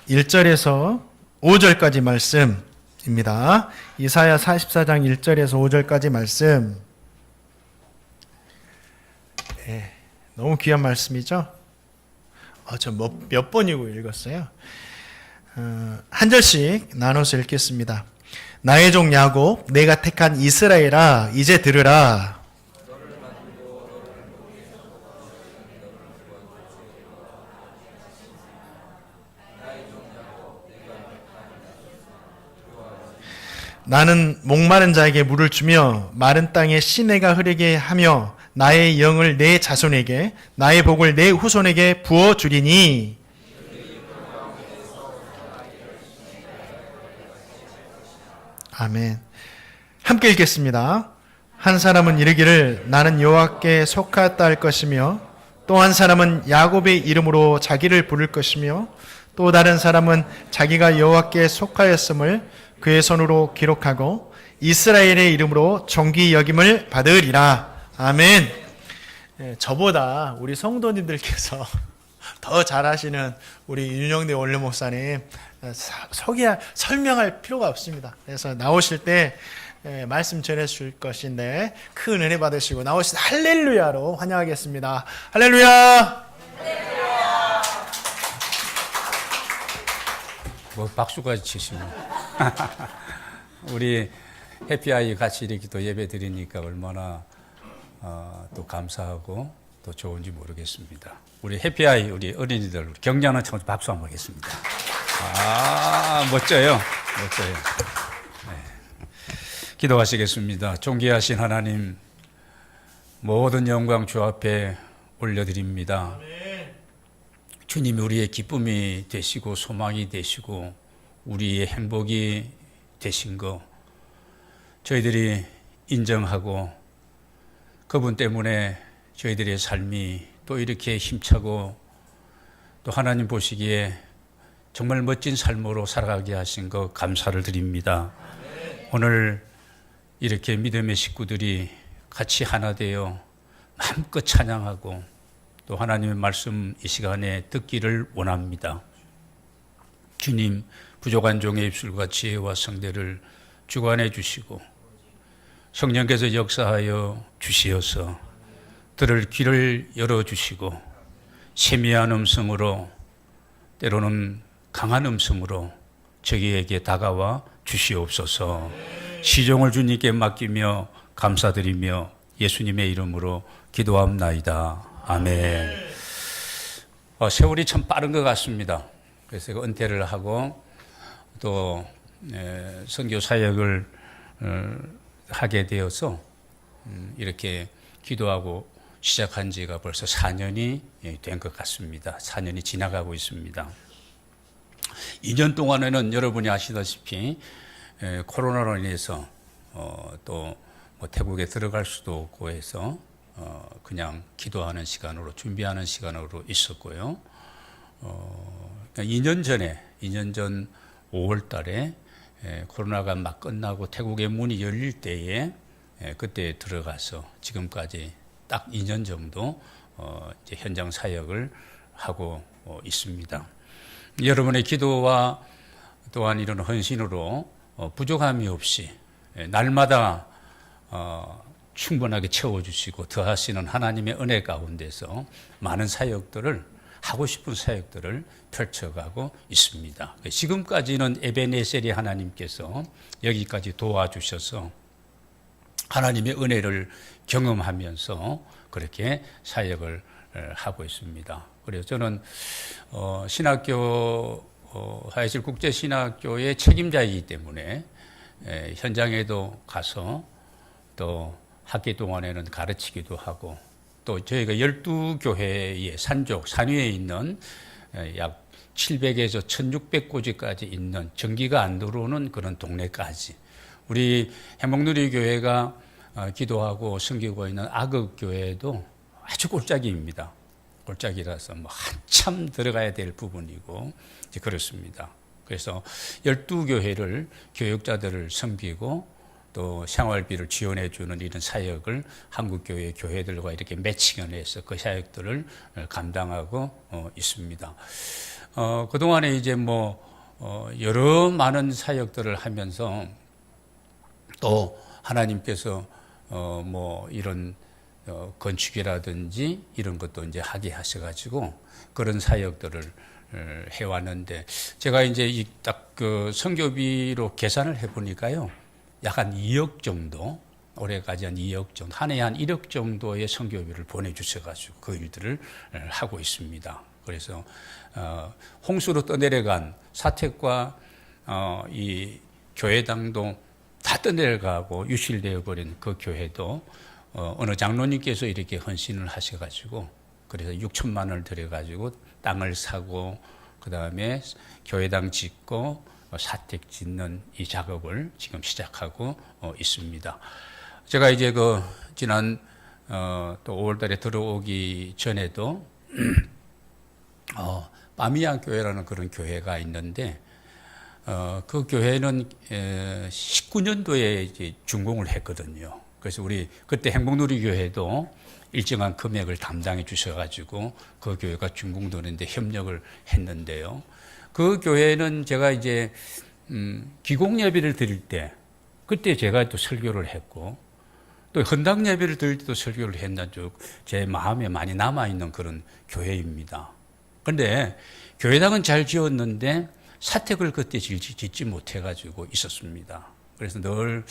1절에서 5절까지 말씀입니다. 이사야 44장 1절에서 5절까지 말씀. 너무 귀한 말씀이죠? 저 몇 번이고 읽었어요? 한 절씩 나눠서 읽겠습니다. 나의 종 야곱, 내가 택한 이스라엘아, 이제 들으라. 나는 목마른 자에게 물을 주며 마른 땅에 시내가 흐르게 하며 나의 영을 내 자손에게 나의 복을 내 후손에게 부어주리니. 아멘. 함께 읽겠습니다. 한 사람은 이르기를 나는 여호와께 속하였다 할 것이며 또 한 사람은 야곱의 이름으로 자기를 부를 것이며 또 다른 사람은 자기가 여호와께 속하였음을 그의 손으로 기록하고 이스라엘의 이름으로 존귀 여김을 받으리라. 아멘. 저보다 우리 성도님들께서 더 잘하시는 우리 윤영대 원로 목사님 설명할 필요가 없습니다. 그래서 나오실 때 말씀 전해 주실 것인데 큰 은혜 받으시고 나오실 때 할렐루야로 환영하겠습니다. 할렐루야. 뭐 박수까지 치시면 우리 해피아이 같이 이렇게 또 예배 드리니까 얼마나 또 감사하고 또 좋은지 모르겠습니다. 우리 해피아이 우리 어린이들 격려하는 참 박수 한번 하겠습니다. 멋져요. 멋져요. 네. 기도하시겠습니다. 존귀하신 하나님, 모든 영광 주 앞에 올려드립니다. 주님이 우리의 기쁨이 되시고 소망이 되시고 우리의 행복이 되신 거 저희들이 인정하고 그분 때문에 저희들의 삶이 또 이렇게 힘차고 또 하나님 보시기에 정말 멋진 삶으로 살아가게 하신 거 감사를 드립니다. 오늘 이렇게 믿음의 식구들이 같이 하나 되어 마음껏 찬양하고 또 하나님의 말씀 이 시간에 듣기를 원합니다. 주님, 부족한 종의 입술과 지혜와 성대를 주관해 주시고 성령께서 역사하여 주시어서 들을 귀를 열어주시고 세미한 음성으로 때로는 강한 음성으로 저희에게 다가와 주시옵소서. 시종을 주님께 맡기며 감사드리며 예수님의 이름으로 기도합나이다. 아멘. 세월이 참 빠른 것 같습니다. 그래서 은퇴를 하고 또 선교 사역을 하게 되어서 이렇게 기도하고 시작한 지가 벌써 4년이 된 것 같습니다. 4년이 지나가고 있습니다. 2년 동안에는 여러분이 아시다시피 코로나로 인해서 또 뭐 태국에 들어갈 수도 없고 해서 그냥 기도하는 시간으로 준비하는 시간으로 있었고요. 2년 전 5월 달에 코로나가 막 끝나고 태국의 문이 열릴 때에 그때 들어가서 지금까지 딱 2년 정도 이제 현장 사역을 하고 있습니다. 여러분의 기도와 또한 이런 헌신으로 부족함이 없이 날마다 충분하게 채워주시고 더하시는 하나님의 은혜 가운데서 많은 사역들을 하고 싶은 사역들을 펼쳐가고 있습니다. 지금까지는 에베네셀이 하나님께서 여기까지 도와주셔서 하나님의 은혜를 경험하면서 그렇게 사역을 하고 있습니다. 그래서 저는 하이실 국제신학교의 책임자이기 때문에 현장에도 가서 또 학기 동안에는 가르치기도 하고 또 저희가 12교회의 산위에 있는 약 700에서 1600곳까지 있는 전기가 안 들어오는 그런 동네까지 우리 행복누리교회가 기도하고 섬기고 있는 아극교회도 아주 골짜기입니다. 골짜기라서 뭐 한참 들어가야 될 부분이고 이제 그렇습니다. 그래서 12교회를 교육자들을 섬기고 또 생활비를 지원해 주는 이런 사역을 한국교회 교회들과 이렇게 매칭을 해서 그 사역들을 감당하고 있습니다. 그동안에 이제 여러 많은 사역들을 하면서 또 하나님께서 이런 건축이라든지 이런 것도 이제 하게 하셔가지고 그런 사역들을 해왔는데, 제가 이제 딱 그 선교비로 계산을 해보니까요, 약 한 2억 정도, 올해까지 한 2억 정도, 한 해에 한 1억 정도의 선교비를 보내주셔가지고 그 일들을 하고 있습니다. 그래서 홍수로 떠내려간 사택과 이 교회당도 다 떠내려가고 유실되어 버린 그 교회도 어느 장로님께서 이렇게 헌신을 하셔가지고, 그래서 6천만 원을 들여가지고 땅을 사고 그 다음에 교회당 짓고 사택 짓는 이 작업을 지금 시작하고 있습니다. 제가 이제 지난 또 5월달에 들어오기 전에도 바미안 교회라는 그런 교회가 있는데, 그 교회는 19년도에 이제 준공을 했거든요. 그래서 우리 그때 행복누리 교회도 일정한 금액을 담당해 주셔가지고 그 교회가 준공되는데 협력을 했는데요. 그 교회는 제가 이제 기공 예배를 드릴 때 그때 제가 또 설교를 했고, 또 헌당 예배를 드릴 때도 설교를 했나 쭉 제 마음에 많이 남아 있는 그런 교회입니다. 그런데 교회당은 잘 지었는데 사택을 그때 짓지 못해가지고 있었습니다. 그래서 늘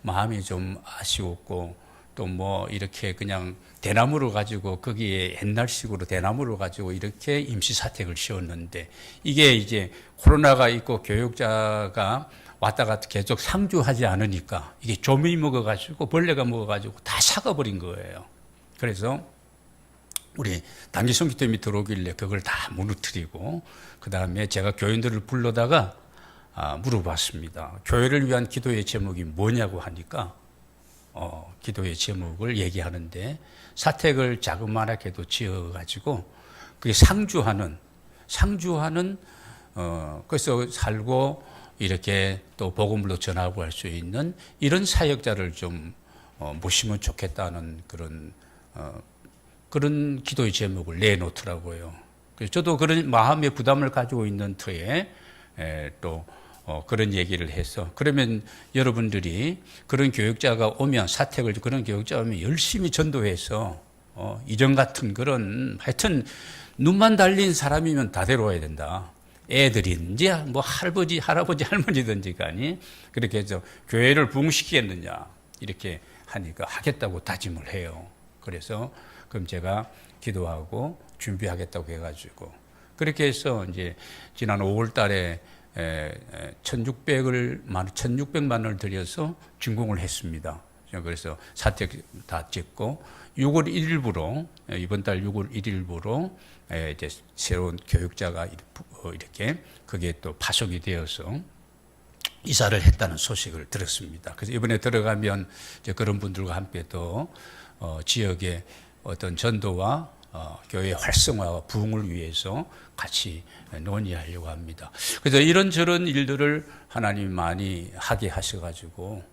마음이 좀 아쉬웠고, 또 이렇게 그냥 대나무를 가지고 거기에 옛날식으로 대나무를 가지고 이렇게 임시 사택을 씌웠는데, 이게 이제 코로나가 있고 교육자가 왔다 갔다 계속 상주하지 않으니까 이게 조미 먹어가지고 벌레가 먹어가지고 다 삭아버린 거예요. 그래서 우리 단기 선교팀이 들어오길래 그걸 다 무너뜨리고, 그 다음에 제가 교인들을 불러다가 물어봤습니다. 교회를 위한 기도의 제목이 뭐냐고 하니까 기도의 제목을 얘기하는데, 사택을 자그마하게도 지어가지고 그게 상주하는 그래서 살고 이렇게 또 복음으로 전하고 할 수 있는 이런 사역자를 좀 모시면 좋겠다는 그런 기도의 제목을 내놓더라고요. 그래서 저도 그런 마음의 부담을 가지고 있는 터에 또 그런 얘기를 해서, 그러면 여러분들이 그런 교육자가 오면, 사택을 그런 교육자가 오면 열심히 전도해서 이전 같은 그런 하여튼 눈만 달린 사람이면 다 데려와야 된다. 애들인지 할아버지 할머니든지 간이 그렇게 해서 교회를 부흥시키겠느냐 이렇게 하니까 하겠다고 다짐을 해요. 그래서 그럼 제가 기도하고 준비하겠다고 해가지고 그렇게 해서 이제 지난 5월 달에 1,600만 원을 들여서 준공을 했습니다. 그래서 사택 다 찍고 6월 1일부로, 이번 달 6월 1일부로 이제 새로운 교육자가 이렇게 그게 또 파송이 되어서 이사를 했다는 소식을 들었습니다. 그래서 이번에 들어가면 이제 그런 분들과 함께 또 지역의 어떤 전도와 교회 활성화와 부흥을 위해서 같이 논의하려고 합니다. 그래서 이런저런 일들을 하나님이 많이 하게 하셔가지고,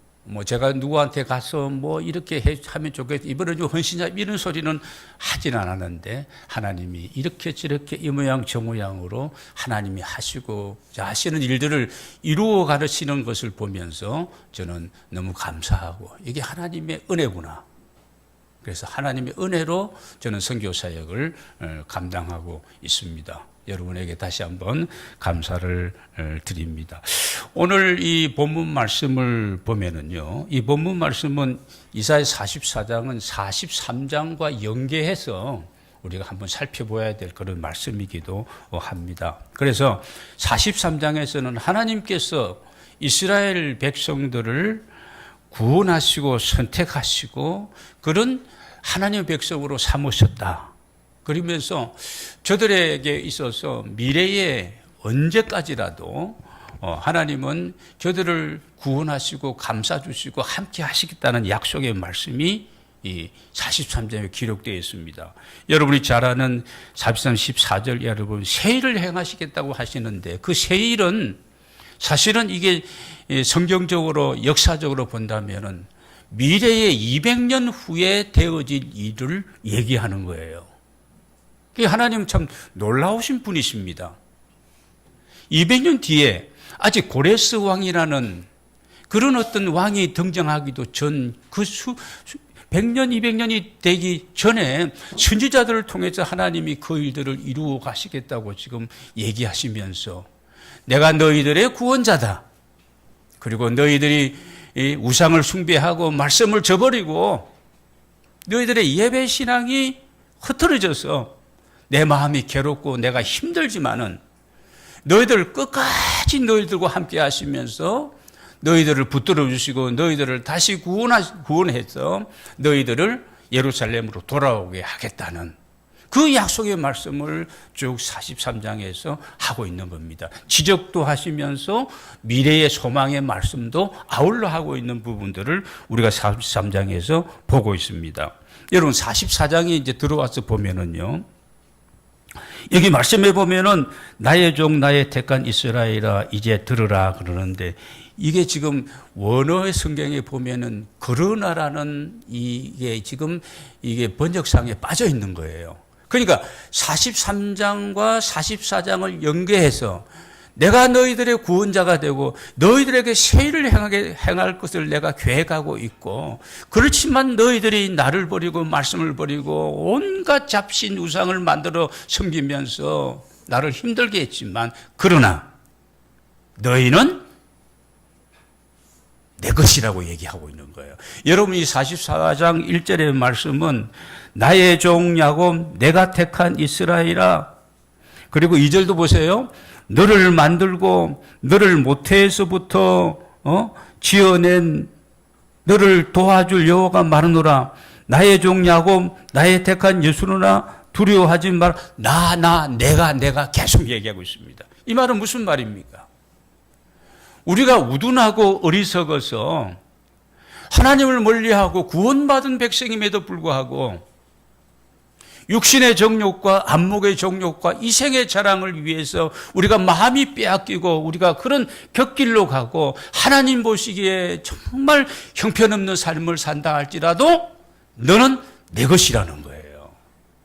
제가 누구한테 가서 이렇게 하면 좋겠다, 이번에 좀 헌신자 이런 소리는 하진 않았는데, 하나님이 이렇게 저렇게 이 모양 저 모양으로 하나님이 하시는 일들을 이루어 가시는 것을 보면서 저는 너무 감사하고, 이게 하나님의 은혜구나. 그래서 하나님의 은혜로 저는 선교 사역을 감당하고 있습니다. 여러분에게 다시 한번 감사를 드립니다. 오늘 이 본문 말씀을 보면은요, 이 본문 말씀은 이사야 44장은 43장과 연계해서 우리가 한번 살펴봐야 될 그런 말씀이기도 합니다. 그래서 43장에서는 하나님께서 이스라엘 백성들을 구원하시고 선택하시고 그런 하나님의 백성으로 삼으셨다. 그러면서 저들에게 있어서 미래에 언제까지라도 하나님은 저들을 구원하시고 감싸주시고 함께 하시겠다는 약속의 말씀이 이 43장에 기록되어 있습니다. 여러분이 잘 아는 43, 14절 여러분 세일을 행하시겠다고 하시는데, 그 세일은 사실은 이게 성경적으로 역사적으로 본다면은 미래의 200년 후에 되어질 일을 얘기하는 거예요. 하나님 참 놀라우신 분이십니다. 200년 뒤에 아직 고레스 왕이라는 그런 어떤 왕이 등장하기도 전 그 100년, 200년이 되기 전에 선지자들을 통해서 하나님이 그 일들을 이루어 가시겠다고 지금 얘기하시면서 내가 너희들의 구원자다. 그리고 너희들이 이 우상을 숭배하고 말씀을 저버리고 너희들의 예배 신앙이 흐트러져서 내 마음이 괴롭고 내가 힘들지만은 너희들 끝까지 너희들과 함께 하시면서 너희들을 붙들어 주시고 너희들을 다시 구원해서 너희들을 예루살렘으로 돌아오게 하겠다는 그 약속의 말씀을 쭉 43장에서 하고 있는 겁니다. 지적도 하시면서 미래의 소망의 말씀도 아울러 하고 있는 부분들을 우리가 43장에서 보고 있습니다. 여러분 44장에 이제 들어와서 보면은요. 여기 말씀해 보면은 나의 종 나의 택한 이스라엘아 이제 들으라 그러는데 이게 지금 원어의 성경에 보면은 그러나라는 이게 지금 이게 번역상에 빠져 있는 거예요. 그러니까 43장과 44장을 연계해서 내가 너희들의 구원자가 되고 너희들에게 새 일을 행할 것을 내가 계획하고 있고 그렇지만 너희들이 나를 버리고 말씀을 버리고 온갖 잡신 우상을 만들어 섬기면서 나를 힘들게 했지만 그러나 너희는 내 것이라고 얘기하고 있는 거예요. 여러분 이 44장 1절의 말씀은 나의 종 야곱 내가 택한 이스라엘아 그리고 2절도 보세요. 너를 만들고 너를 모태에서부터 지어낸 너를 도와줄 여호와가 마르노라. 나의 종 야곱 나의 택한 예수로나 두려워하지 마라. 내가 계속 얘기하고 있습니다. 이 말은 무슨 말입니까? 우리가 우둔하고 어리석어서 하나님을 멀리하고 구원받은 백성임에도 불구하고 육신의 정욕과 안목의 정욕과 이생의 자랑을 위해서 우리가 마음이 빼앗기고 우리가 그런 곁길로 가고 하나님 보시기에 정말 형편없는 삶을 산다 할지라도 너는 내 것이라는 거예요.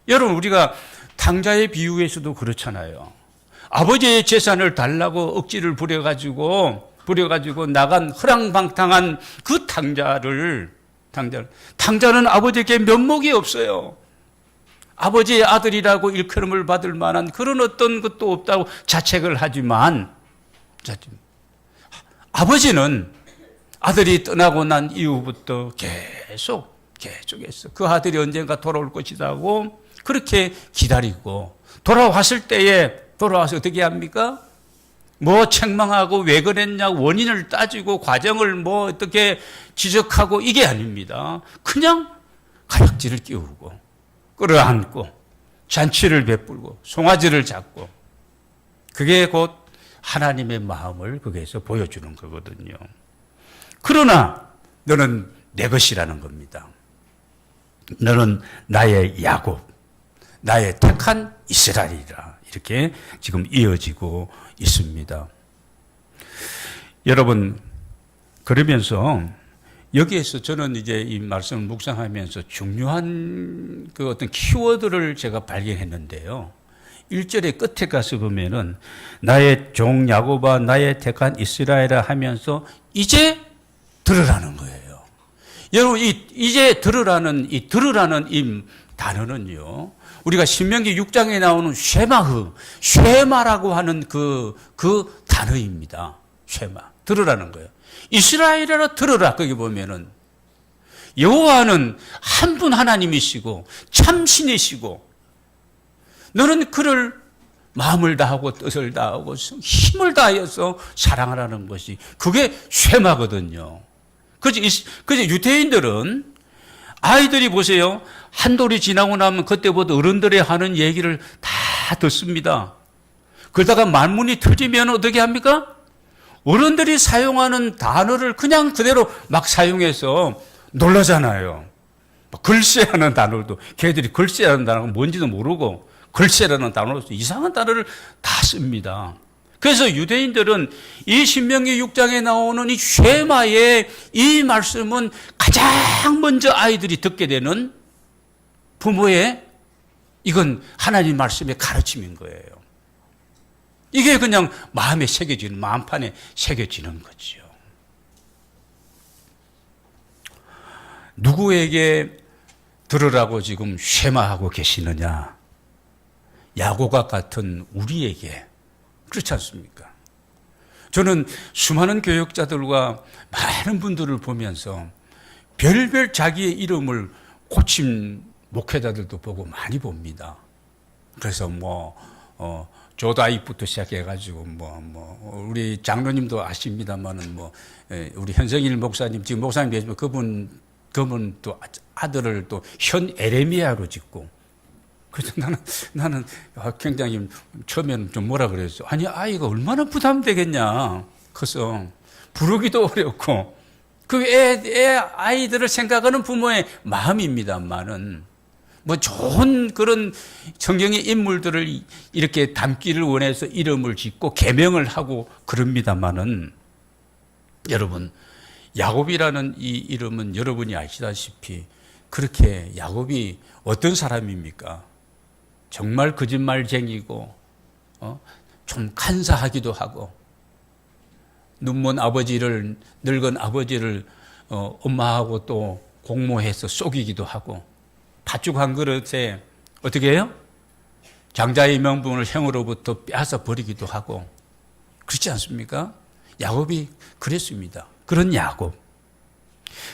여러분 우리가 탕자의 비유에서도 그렇잖아요. 아버지의 재산을 달라고 억지를 부려가지고 나간 허랑방탕한 그 탕자는 아버지에게 면목이 없어요. 아버지의 아들이라고 일컬음을 받을 만한 그런 어떤 것도 없다고 자책을 하지만 아버지는 아들이 떠나고 난 이후부터 계속해서 그 아들이 언젠가 돌아올 것이다 하고 그렇게 기다리고 돌아와서 어떻게 합니까? 뭐 책망하고 왜 그랬냐 원인을 따지고 과정을 뭐 어떻게 지적하고 이게 아닙니다. 그냥 가락지를 끼우고 끌어안고 잔치를 베풀고 송아지를 잡고 그게 곧 하나님의 마음을 거기에서 보여주는 거거든요. 그러나 너는 내 것이라는 겁니다. 너는 나의 야곱, 나의 택한 이스라엘이라 이렇게 지금 이어지고 있습니다. 여러분 그러면서 여기에서 저는 이제 이 말씀을 묵상하면서 중요한 그 어떤 키워드를 제가 발견했는데요. 1절의 끝에 가서 보면은 나의 종 야곱아 나의 택한 이스라엘아 하면서 이제 들으라는 거예요. 여러분 이제 들으라는 이 단어는요. 우리가 신명기 6장에 나오는 쉐마라고 하는 그 단어입니다. 쉐마. 들으라는 거예요. 이스라엘아 들으라. 거기 보면은 여호와는 한 분 하나님이시고 참신이시고 너는 그를 마음을 다하고 뜻을 다하고 힘을 다하여서 사랑하라는 것이 그게 쉐마거든요. 그래서 유대인들은 아이들이 보세요. 한 돌이 지나고 나면 그때부터 어른들이 하는 얘기를 다 듣습니다. 그러다가 말문이 터지면 어떻게 합니까? 어른들이 사용하는 단어를 그냥 그대로 막 사용해서 놀라잖아요. 글쎄라는 단어도 걔들이 글쎄라는 단어가 뭔지도 모르고 글쎄라는 단어로 이상한 단어를 다 씁니다. 그래서 유대인들은 이 신명기 6장에 나오는 이 쉐마의 이 말씀은 가장 먼저 아이들이 듣게 되는 부모의 이건 하나님 말씀의 가르침인 거예요. 이게 그냥 마음에 새겨지는, 마음판에 새겨지는 거죠. 누구에게 들으라고 지금 쉐마하고 계시느냐? 야고가 같은 우리에게. 그렇지 않습니까? 저는 수많은 교역자들과 많은 분들을 보면서 별별 자기의 이름을 고친 목회자들도 보고 많이 봅니다. 그래서 조다익부터 시작해가지고 우리 장로님도 아십니다만은 우리 현성일 목사님, 지금 목사님 계시면 그분 또 아들을 또 현 에레미야로 짓고. 그래서 나는 굉장히 처음에는 좀 뭐라 그랬어. 아니, 아이가 얼마나 부담되겠냐. 커서 부르기도 어렵고. 그 아이들을 생각하는 부모의 마음입니다만은 좋은 그런 성경의 인물들을 이렇게 담기를 원해서 이름을 짓고 계명을 하고 그럽니다만은 여러분, 야곱이라는 이 이름은 여러분이 아시다시피 그렇게 야곱이 어떤 사람입니까? 정말 거짓말쟁이고 좀 간사하기도 하고 눈먼 아버지를, 늙은 아버지를 엄마하고 또 공모해서 속이기도 하고 팥죽 한 그릇에 어떻게 해요? 장자의 명분을 형으로부터 빼앗아 버리기도 하고 그렇지 않습니까? 야곱이 그랬습니다. 그런 야곱.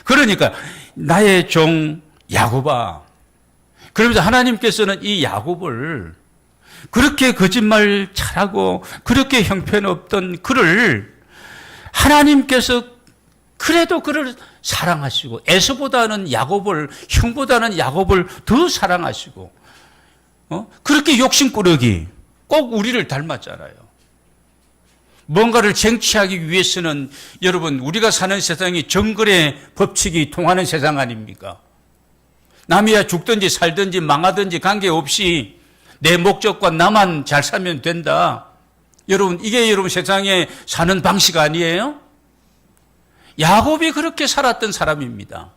그러니까 나의 종 야곱아. 그러면서 하나님께서는 이 야곱을 그렇게 거짓말 잘하고 그렇게 형편없던 그를 하나님께서 그래도 그를 사랑하시고 에서보다는 야곱을, 형보다는 야곱을 더 사랑하시고 그렇게 욕심꾸러기 꼭 우리를 닮았잖아요. 뭔가를 쟁취하기 위해서는 여러분, 우리가 사는 세상이 정글의 법칙이 통하는 세상 아닙니까? 남이야 죽든지 살든지 망하든지 관계없이 내 목적과 나만 잘 살면 된다. 여러분, 이게 여러분 세상에 사는 방식 아니에요? 야곱이 그렇게 살았던 사람입니다.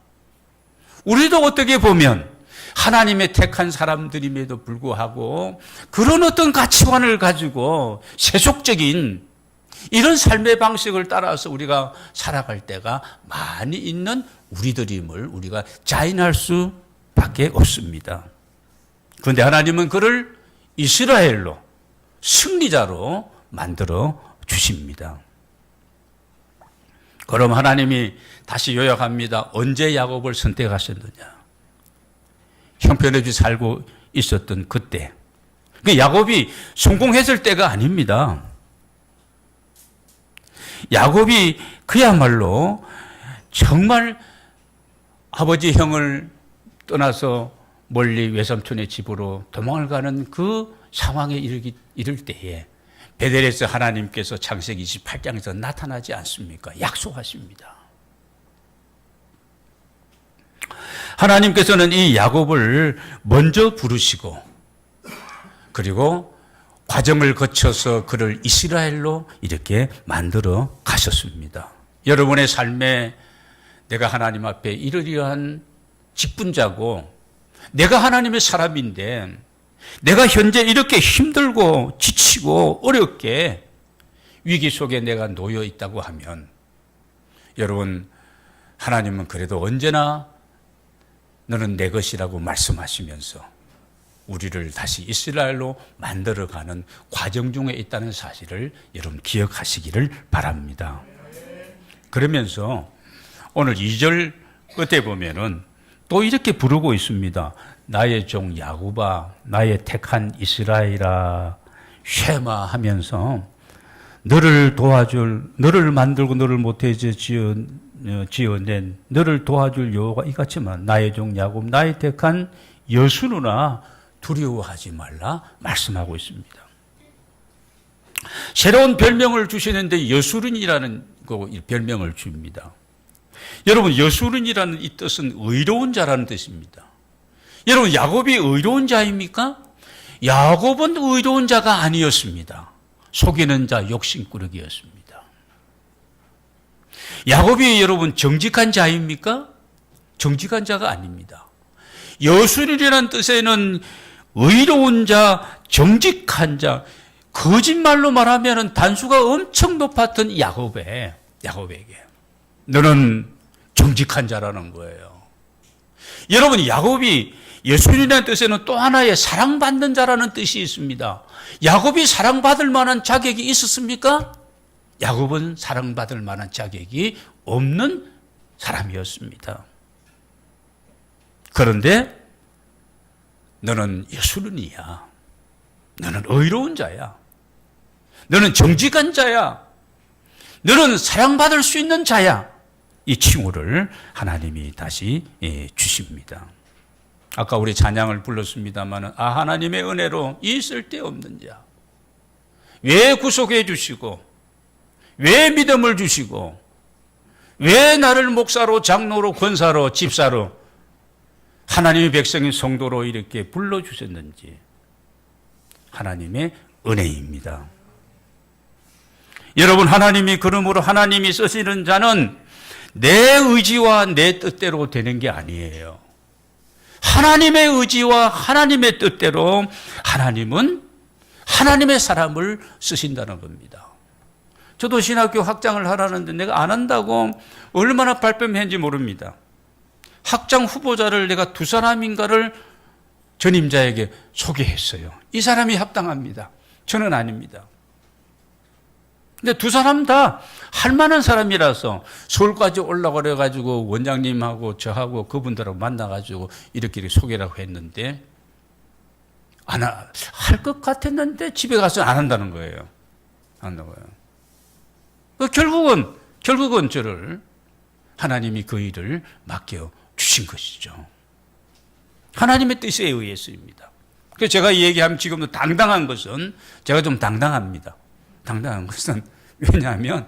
우리도 어떻게 보면 하나님의 택한 사람들임에도 불구하고 그런 어떤 가치관을 가지고 세속적인 이런 삶의 방식을 따라서 우리가 살아갈 때가 많이 있는 우리들임을 우리가 자인할 수밖에 없습니다. 그런데 하나님은 그를 이스라엘로, 승리자로 만들어 주십니다. 그럼 하나님이 다시 요약합니다. 언제 야곱을 선택하셨느냐? 형편없이 살고 있었던 그때. 야곱이 성공했을 때가 아닙니다. 야곱이 그야말로 정말 아버지 형을 떠나서 멀리 외삼촌의 집으로 도망을 가는 그 상황에 이를 때에 베델에서 하나님께서 창세기 28장에서 나타나지 않습니까? 약속하십니다. 하나님께서는 이 야곱을 먼저 부르시고 그리고 과정을 거쳐서 그를 이스라엘로 이렇게 만들어 가셨습니다. 여러분의 삶에 내가 하나님 앞에 이러이러한 직분자고 내가 하나님의 사람인데 내가 현재 이렇게 힘들고 지치고 어렵게 위기 속에 내가 놓여 있다고 하면 여러분, 하나님은 그래도 언제나 너는 내 것이라고 말씀하시면서 우리를 다시 이스라엘로 만들어가는 과정 중에 있다는 사실을 여러분 기억하시기를 바랍니다. 그러면서 오늘 2절 끝에 보면은 또 이렇게 부르고 있습니다. 나의 종 야곱아, 나의 택한 이스라엘아, 쉐마 하면서 너를 도와줄, 너를 만들고 너를 못해 지어낸 너를 도와줄 여호와가 이같지만 나의 종 야곱, 나의 택한 여수누나 두려워하지 말라 말씀하고 있습니다. 새로운 별명을 주시는데 여수른이라는 별명을 줍니다. 여러분, 여수른이라는 이 뜻은 의로운 자라는 뜻입니다. 여러분, 야곱이 의로운 자입니까? 야곱은 의로운 자가 아니었습니다. 속이는 자, 욕심꾸러기였습니다. 야곱이 여러분 정직한 자입니까? 정직한 자가 아닙니다. 여수른이라는 뜻에는 의로운 자, 정직한 자, 거짓말로 말하면 단수가 엄청 높았던 야곱에게 너는 정직한 자라는 거예요. 여러분, 야곱이 예수님이라는 뜻에는 또 하나의 사랑받는 자라는 뜻이 있습니다. 야곱이 사랑받을 만한 자격이 있었습니까? 야곱은 사랑받을 만한 자격이 없는 사람이었습니다. 그런데 너는 예수는이야. 너는 의로운 자야. 너는 정직한 자야. 너는 사랑받을 수 있는 자야. 이 칭호를 하나님이 다시 주십니다. 아까 우리 찬양을 불렀습니다만, 하나님의 은혜로 이 쓸데없는 자, 왜 구속해 주시고, 왜 믿음을 주시고, 왜 나를 목사로, 장로로, 권사로, 집사로, 하나님의 백성인 성도로 이렇게 불러주셨는지, 하나님의 은혜입니다. 여러분, 하나님이 그러므로 하나님이 쓰시는 자는 내 의지와 내 뜻대로 되는 게 아니에요. 하나님의 의지와 하나님의 뜻대로 하나님은 하나님의 사람을 쓰신다는 겁니다. 저도 신학교 학장을 하라는데 내가 안 한다고 얼마나 발뺌했는지 모릅니다. 학장 후보자를 내가 2사람인가를 전임자에게 소개했어요. 이 사람이 합당합니다. 저는 아닙니다. 근데 2사람 다 할 만한 사람이라서 서울까지 올라가려 가지고 원장님하고 저하고 그분들하고 만나가지고 이렇게 소개라고 했는데 할 것 같았는데 집에 가서 안 한다는 거예요. 안 한다고요. 결국은 저를 하나님이 그 일을 맡겨 주신 것이죠. 하나님의 뜻에 의해서입니다. 그래서 제가 얘기하면 지금도 당당한 것은 제가 좀 당당합니다. 당당한 것은 왜냐하면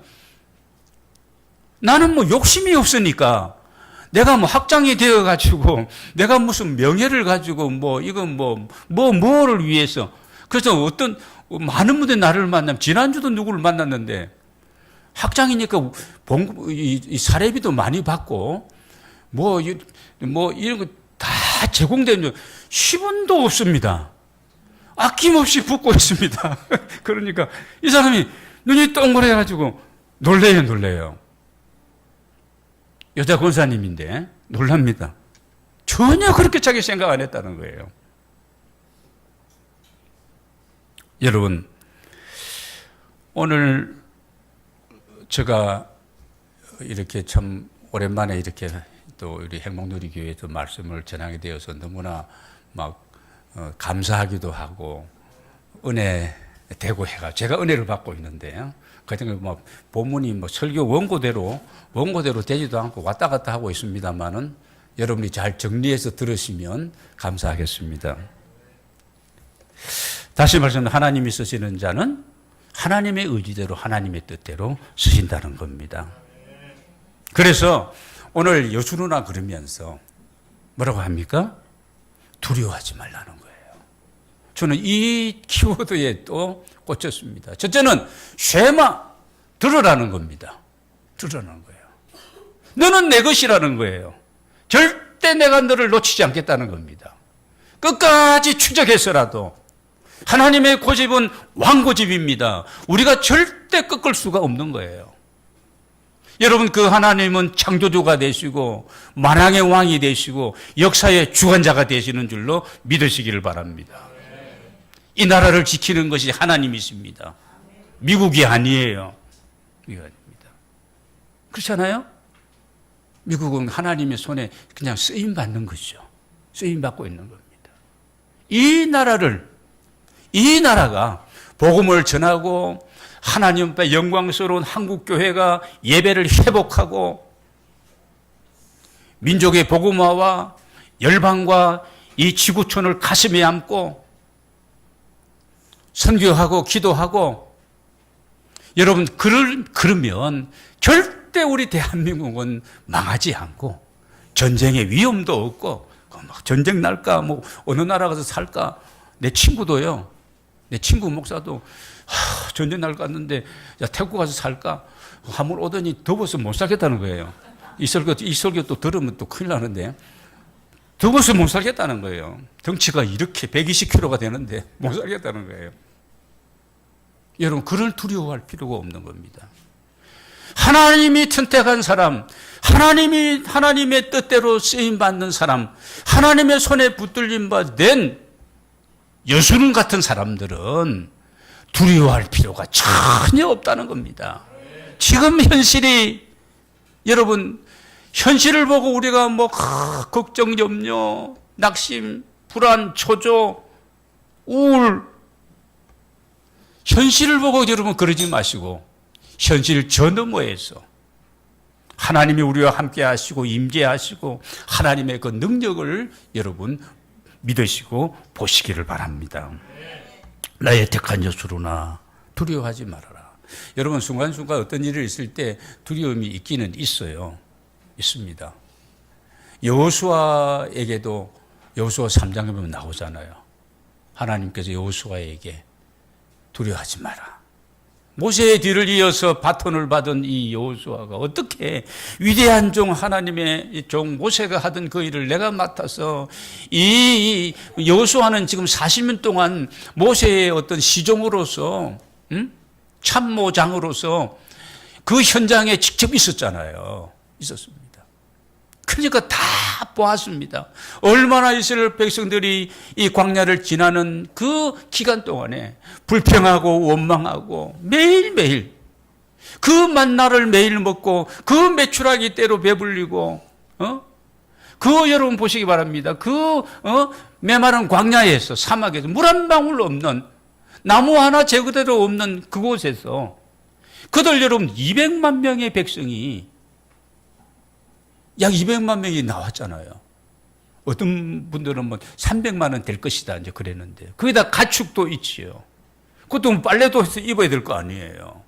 나는 욕심이 없으니까 내가 학장이 되어가지고 내가 무슨 명예를 가지고 이건 뭐를 위해서 그래서 어떤 많은 분들이 나를 만나면 지난주도 누구를 만났는데 학장이니까 이 사례비도 많이 받고 이런 거 다 제공되는 10원도 없습니다. 아낌없이 붓고 있습니다. 그러니까 이 사람이 눈이 동그래가지고 놀래요. 여자 권사님인데 놀랍니다. 전혀 그렇게 자기 생각 안 했다는 거예요. 여러분, 오늘 제가 이렇게 참 오랜만에 이렇게 또 우리 행복누리교회에서 말씀을 전하게 되어서 너무나 감사하기도 하고 은혜 되고 해가 제가 은혜를 받고 있는데요. 그중에 본문이 설교 원고대로 되지도 않고 왔다 갔다 하고 있습니다만은 여러분이 잘 정리해서 들으시면 감사하겠습니다. 다시 말씀, 하나님이 쓰시는 자는 하나님의 의지대로 하나님의 뜻대로 쓰신다는 겁니다. 그래서 오늘 여수 누나 그러면서 뭐라고 합니까? 두려워하지 말라는 거예요. 저는 이 키워드에 또 꽂혔습니다. 첫째는 쉐마, 들으라는 겁니다. 들으라는 거예요. 너는 내 것이라는 거예요. 절대 내가 너를 놓치지 않겠다는 겁니다. 끝까지 추적해서라도 하나님의 고집은 왕고집입니다. 우리가 절대 꺾을 수가 없는 거예요. 여러분, 그 하나님은 창조주가 되시고 만왕의 왕이 되시고 역사의 주관자가 되시는 줄로 믿으시기를 바랍니다. 이 나라를 지키는 것이 하나님이십니다. 미국이 아니에요. 미국이 아닙니다. 그렇잖아요? 미국은 하나님의 손에 그냥 쓰임받는 것이죠. 쓰임받고 있는 겁니다. 이 나라가 복음을 전하고 하나님 앞에 영광스러운 한국교회가 예배를 회복하고 민족의 복음화와 열방과 이 지구촌을 가슴에 안고 선교하고 기도하고 여러분 그러면 절대 우리 대한민국은 망하지 않고 전쟁의 위험도 없고 전쟁 날까 어느 나라 가서 살까. 내 친구도요. 내 친구 목사도 전쟁 날 것 같는데 태국 가서 살까 하물 오더니 더워서 못 살겠다는 거예요. 이 설교 또 들으면 또 큰일 나는데 더워서 못 살겠다는 거예요. 덩치가 이렇게 120kg가 되는데 못 살겠다는 거예요. 여러분, 그걸 두려워할 필요가 없는 겁니다. 하나님이 선택한 사람, 하나님의 뜻대로 쓰임받는 사람, 하나님의 손에 붙들림 받은 여수는 같은 사람들은 두려워할 필요가 전혀 없다는 겁니다. 지금 현실이, 여러분, 현실을 보고 우리가 걱정, 염려, 낙심, 불안, 초조, 우울, 현실을 보고 여러분 그러지 마시고 현실 저 너머에서 하나님이 우리와 함께 하시고 임재하시고 하나님의 그 능력을 여러분 믿으시고 보시기를 바랍니다. 나의 택한 여수로나 두려워하지 말아라. 여러분, 순간순간 어떤 일이 있을 때 두려움이 있기는 있어요. 있습니다. 여호수아에게도 여호수아 3장에 보면 나오잖아요. 하나님께서 여호수아에게 두려워하지 마라. 모세의 뒤를 이어서 바톤을 받은 이 여호수아가 어떻게 위대한 종, 하나님의 종 모세가 하던 그 일을 내가 맡아서, 이 여호수아는 지금 40년 동안 모세의 어떤 시종으로서, 참모장으로서 그 현장에 직접 있었잖아요. 있었습니다. 그러니까 다 보았습니다. 얼마나 이스라엘 백성들이 이 광야를 지나는 그 기간 동안에 불평하고 원망하고 매일매일 그 만나를 매일 먹고 그 메추라기 때로 배불리고, 그 여러분 보시기 바랍니다. 메마른 광야에서, 사막에서 물 한 방울 없는, 나무 하나 제거대로 없는 그곳에서 그들 여러분 200만 명의 백성이, 약 200만 명이 나왔잖아요. 어떤 분들은 300만은 될 것이다 이제 그랬는데, 거기다 가축도 있지요. 그것도 빨래도 해서 입어야 될 거 아니에요.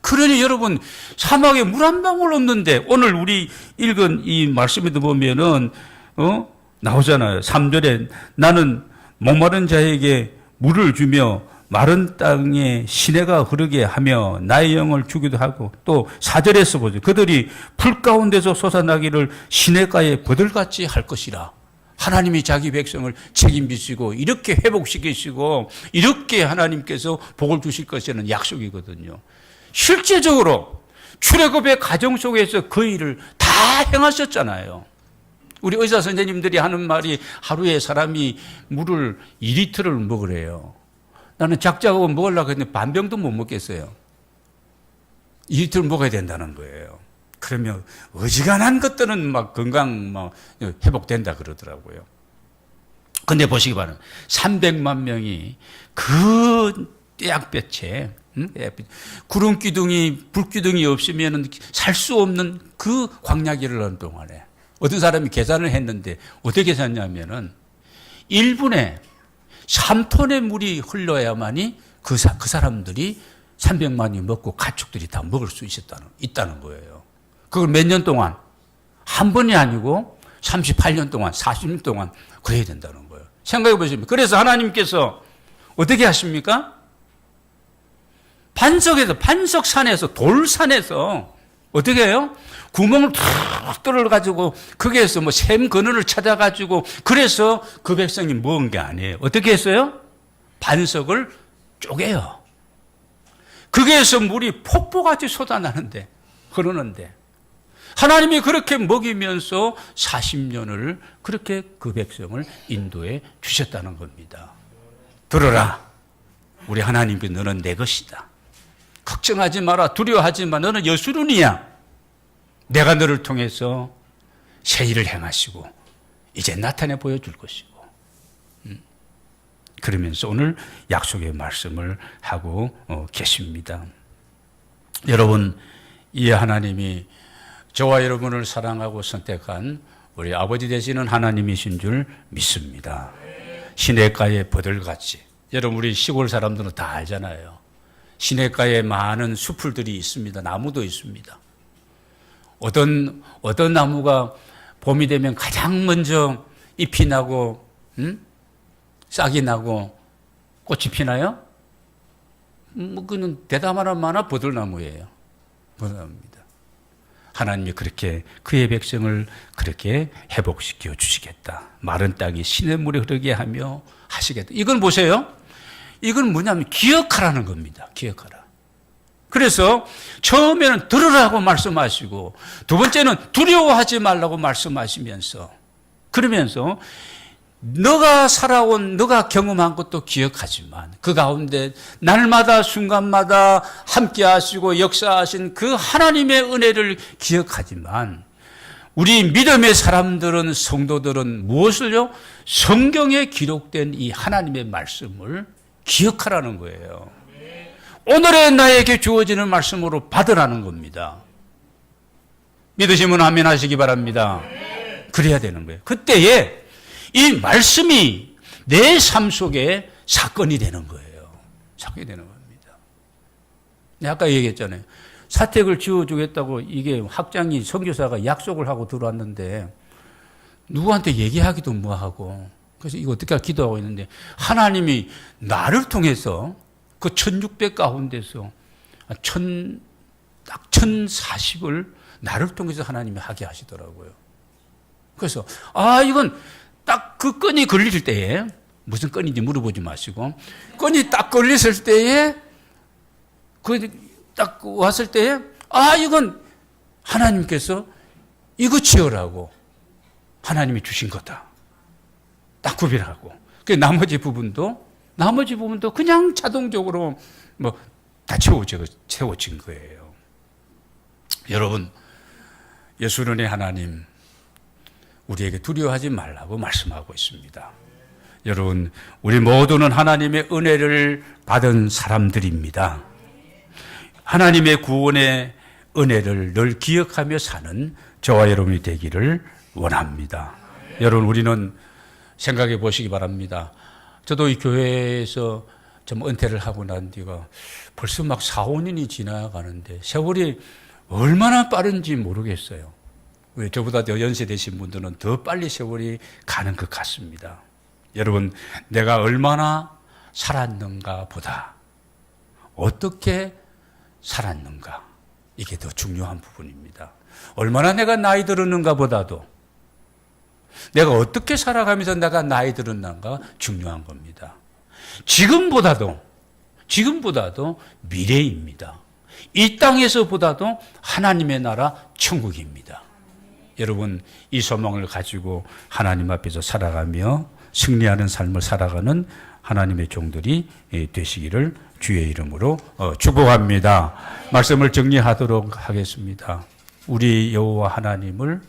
그러니 여러분, 사막에 물 한 방울 없는데, 오늘 우리 읽은 이 말씀에도 보면은 나오잖아요. 3절에 나는 목마른 자에게 물을 주며 마른 땅에 시내가 흐르게 하며 나의 영을 주기도 하고, 또 4절에서 보죠. 그들이 풀 가운데서 솟아나기를 시내가에 버들같이 할 것이라. 하나님이 자기 백성을 책임지시고 이렇게 회복시키시고 이렇게 하나님께서 복을 주실 것이라는 약속이거든요. 실제적으로 출애굽의 가정 속에서 그 일을 다 행하셨잖아요. 우리 의사 선생님들이 하는 말이 하루에 사람이 물을 2리터를 먹으래요. 나는 작자고 먹으려고 했는데 반병도 못 먹겠어요. 2리터를 먹어야 된다는 거예요. 그러면 어지간한 것들은 건강 회복된다 그러더라고요. 근데 보시기 바랍니다. 300만 명이 그 떼약볕에, 구름 기둥이, 불 기둥이 없으면 살 수 없는 그 광야길을 하는 동안에 어떤 사람이 계산을 했는데 어떻게 계산했냐면은 1분에 3톤의 물이 흘러야만이 그 사람들이 300만이 먹고 가축들이 다 먹을 수 있다는 거예요. 그걸 몇 년 동안? 한 번이 아니고 38년 동안, 40년 동안 그래야 된다는 거예요. 생각해 보시면. 그래서 하나님께서 어떻게 하십니까? 반석산에서, 돌산에서 어떻게 해요? 구멍을 툭 뚫어가지고 거기에서 샘 그늘을 찾아가지고, 그래서 그 백성이 먹은 게 아니에요. 어떻게 했어요? 반석을 쪼개요. 거기에서 물이 폭포같이 쏟아나는데, 흐르는데, 하나님이 그렇게 먹이면서 40년을 그렇게 그 백성을 인도해 주셨다는 겁니다. 들어라. 우리 하나님께 너는 내 것이다. 걱정하지 마라. 두려워하지 마. 너는 여수run이야. 내가 너를 통해서 새 일을 행하시고 이제 나타내 보여줄 것이고. 그러면서 오늘 약속의 말씀을 하고 계십니다. 여러분, 이 하나님이 저와 여러분을 사랑하고 선택한 우리 아버지 되시는 하나님이신 줄 믿습니다. 시냇가에 버들같이. 여러분, 우리 시골 사람들은 다 알잖아요. 시냇가에 많은 수풀들이 있습니다. 나무도 있습니다. 어떤 나무가 봄이 되면 가장 먼저 잎이 나고, 싹이 나고, 꽃이 피나요? 그는 대담하나 마나 버들나무예요. 버들나무입니다. 하나님이 그렇게 그의 백성을 그렇게 회복시켜 주시겠다. 마른 땅이 시냇물이 흐르게 하며 하시겠다. 이건 보세요. 이건 뭐냐면 기억하라는 겁니다. 기억하라. 그래서 처음에는 들으라고 말씀하시고 두 번째는 두려워하지 말라고 말씀하시면서 그러면서 너가 살아온 너가 경험한 것도 기억하지만 그 가운데 날마다 순간마다 함께 하시고 역사하신 그 하나님의 은혜를 기억하지만 우리 믿음의 사람들은 성도들은 무엇을요? 성경에 기록된 이 하나님의 말씀을 기억하라는 거예요. 오늘의 나에게 주어지는 말씀으로 받으라는 겁니다. 믿으시면 아멘 하시기 바랍니다. 그래야 되는 거예요. 그때에 이 말씀이 내 삶 속에 사건이 되는 거예요. 사건이 되는 겁니다. 아까 얘기했잖아요. 사택을 지어주겠다고 이게 학장이 선교사가 약속을 하고 들어왔는데 누구한테 얘기하기도 뭐하고 그래서 이거 어떻게 기도하고 있는데 하나님이 나를 통해서 그 1600 가운데서 딱 1040을 나를 통해서 하나님이 하게 하시더라고요. 그래서 이건 딱 그 건이 걸릴 때에 무슨 건인지 물어보지 마시고 건이 딱 걸렸을 때에 딱 왔을 때에 이건 하나님께서 이거 지으라고 하나님이 주신 거다. 딱 구별하고 그 나머지 부분도 그냥 자동적으로 다 채워진 거예요. 여러분, 예수님의 하나님 우리에게 두려워하지 말라고 말씀하고 있습니다. 여러분, 우리 모두는 하나님의 은혜를 받은 사람들입니다. 하나님의 구원의 은혜를 늘 기억하며 사는 저와 여러분이 되기를 원합니다. 여러분, 우리는 생각해 보시기 바랍니다. 저도 이 교회에서 좀 은퇴를 하고 난 뒤가 벌써 막 4, 5년이 지나가는데 세월이 얼마나 빠른지 모르겠어요. 왜 저보다 더 연세 되신 분들은 더 빨리 세월이 가는 것 같습니다. 여러분, 내가 얼마나 살았는가 보다 어떻게 살았는가 이게 더 중요한 부분입니다. 얼마나 내가 나이 들었는가 보다도 내가 어떻게 살아가면서 내가 나이 들었는가 중요한 겁니다. 지금보다도 미래입니다. 이 땅에서보다도 하나님의 나라 천국입니다. 여러분, 이 소망을 가지고 하나님 앞에서 살아가며 승리하는 삶을 살아가는 하나님의 종들이 되시기를 주의 이름으로 축복합니다. 말씀을 정리하도록 하겠습니다. 우리 여호와 하나님을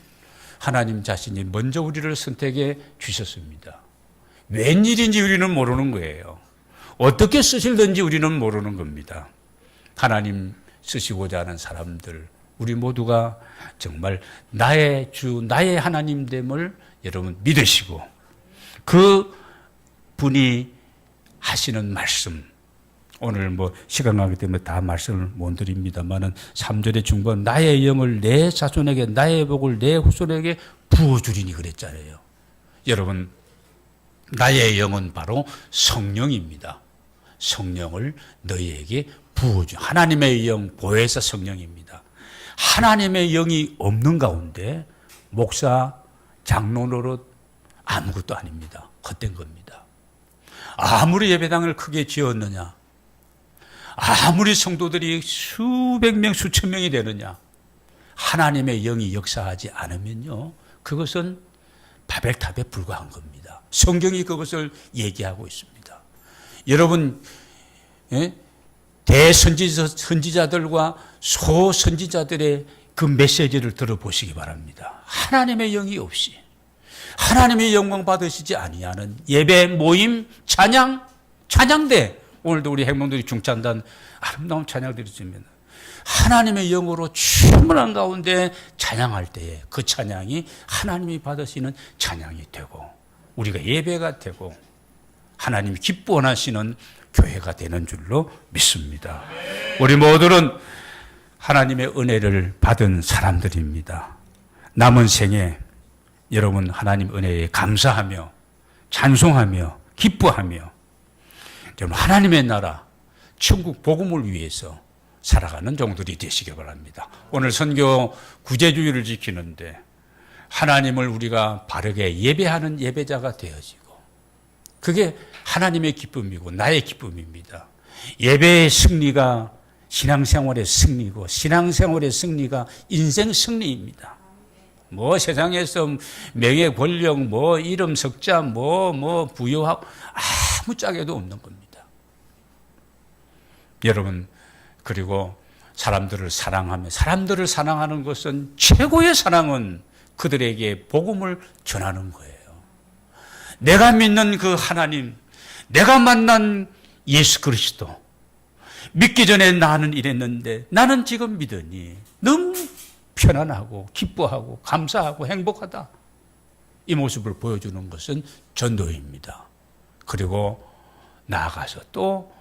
하나님 자신이 먼저 우리를 선택해 주셨습니다. 웬일인지 우리는 모르는 거예요. 어떻게 쓰실는지 우리는 모르는 겁니다. 하나님 쓰시고자 하는 사람들, 우리 모두가 정말 나의 주, 나의 하나님됨을 여러분 믿으시고 그 분이 하시는 말씀, 오늘 시간 가기 때문에 다 말씀을 못 드립니다만은 3절의 중반 나의 영을 내 자손에게 나의 복을 내 후손에게 부어주리니 그랬잖아요. 여러분, 나의 영은 바로 성령입니다. 성령을 너희에게 부어주. 하나님의 영 보혜사 성령입니다. 하나님의 영이 없는 가운데 목사, 장로 노릇 아무것도 아닙니다. 헛된 겁니다. 아무리 예배당을 크게 지었느냐, 아무리 성도들이 수백 명, 수천 명이 되느냐, 하나님의 영이 역사하지 않으면요, 그것은 바벨탑에 불과한 겁니다. 성경이 그것을 얘기하고 있습니다. 여러분, 대선지자들과 소선지자들의 그 메시지를 들어보시기 바랍니다. 하나님의 영이 없이 하나님의 영광 받으시지 아니하는 예배, 모임, 찬양대, 오늘도 우리 행동들이 중찬단 아름다운 찬양들이 있습니다. 하나님의 영으로 충만한 가운데 찬양할 때에 그 찬양이 하나님이 받으시는 찬양이 되고 우리가 예배가 되고 하나님이 기뻐하시는 교회가 되는 줄로 믿습니다. 우리 모두는 하나님의 은혜를 받은 사람들입니다. 남은 생에 여러분 하나님 은혜에 감사하며 찬송하며 기뻐하며 여러분 하나님의 나라 천국 복음을 위해서 살아가는 종들이 되시기 바랍니다. 오늘 선교 구제주의를 지키는데 하나님을 우리가 바르게 예배하는 예배자가 되어지고 그게 하나님의 기쁨이고 나의 기쁨입니다. 예배의 승리가 신앙생활의 승리고 신앙생활의 승리가 인생 승리입니다. 뭐 세상에서 명예 권력 뭐 이름 석자 뭐 부여하고 아무 짝에도 없는 겁니다. 여러분, 그리고 사람들을 사랑하는 것은 최고의 사랑은 그들에게 복음을 전하는 거예요. 내가 믿는 그 하나님, 내가 만난 예수 그리스도, 믿기 전에 나는 이랬는데 나는 지금 믿으니 너무 편안하고 기뻐하고 감사하고 행복하다. 이 모습을 보여주는 것은 전도입니다. 그리고 나아가서 또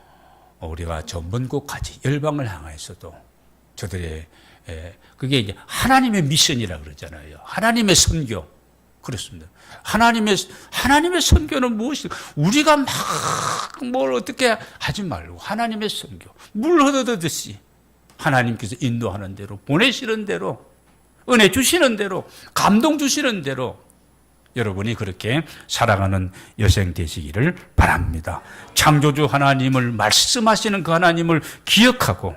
우리가 저 먼 곳까지 열방을 향해서도 저들의 그게 이제 하나님의 미션이라 그러잖아요. 하나님의 선교. 그렇습니다. 하나님의 선교는 무엇이? 우리가 막 뭘 어떻게 하지 말고 하나님의 선교. 물 흐르듯이 하나님께서 인도하는 대로, 보내시는 대로, 은혜 주시는 대로, 감동 주시는 대로 여러분이 그렇게 살아가는 여생 되시기를 바랍니다. 창조주 하나님을, 말씀하시는 그 하나님을 기억하고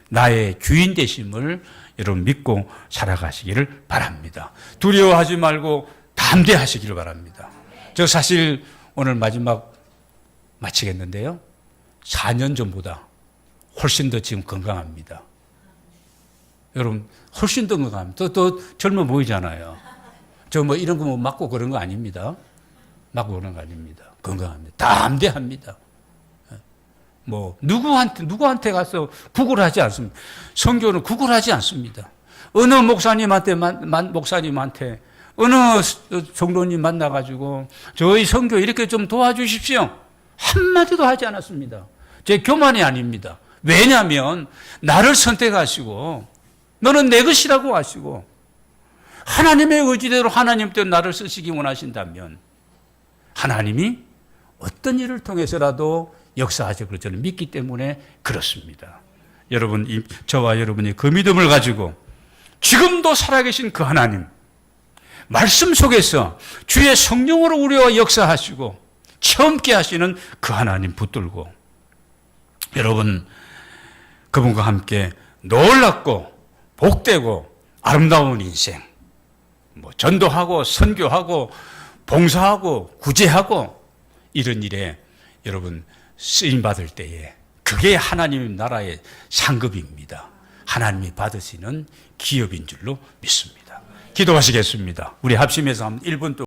나의 주인 되심을 여러분 믿고 살아가시기를 바랍니다. 두려워하지 말고 담대하시기를 바랍니다. 저 사실 오늘 마지막 마치겠는데요. 4년 전보다 훨씬 더 지금 건강합니다. 여러분, 훨씬 더 건강합니다. 또 젊어 보이잖아요. 저 뭐 이런 거 뭐 맞고 그런 거 아닙니다. 맞고 그런 거 아닙니다. 건강합니다. 담대합니다. 뭐 누구한테 가서 구걸하지 않습니다. 선교는 구걸하지 않습니다. 어느 목사님한테 어느 종로님 만나가지고 저희 선교 이렇게 좀 도와주십시오. 한마디도 하지 않았습니다. 제 교만이 아닙니다. 왜냐하면 나를 선택하시고 너는 내 것이라고 하시고 하나님의 의지대로 하나님께서 나를 쓰시기 원하신다면 하나님이 어떤 일을 통해서라도 역사하실 걸 저는 믿기 때문에 그렇습니다. 여러분, 저와 여러분이 그 믿음을 가지고 지금도 살아계신 그 하나님, 말씀 속에서 주의 성령으로 우리와 역사하시고 체험케 하시는 그 하나님 붙들고 여러분, 그분과 함께 놀랍고 복되고 아름다운 인생, 뭐 전도하고 선교하고 봉사하고 구제하고 이런 일에 여러분 쓰임 받을 때에 그게 하나님 나라의 상급입니다. 하나님이 받으시는 기업인 줄로 믿습니다. 기도하시겠습니다. 우리 합심해서 1분 동안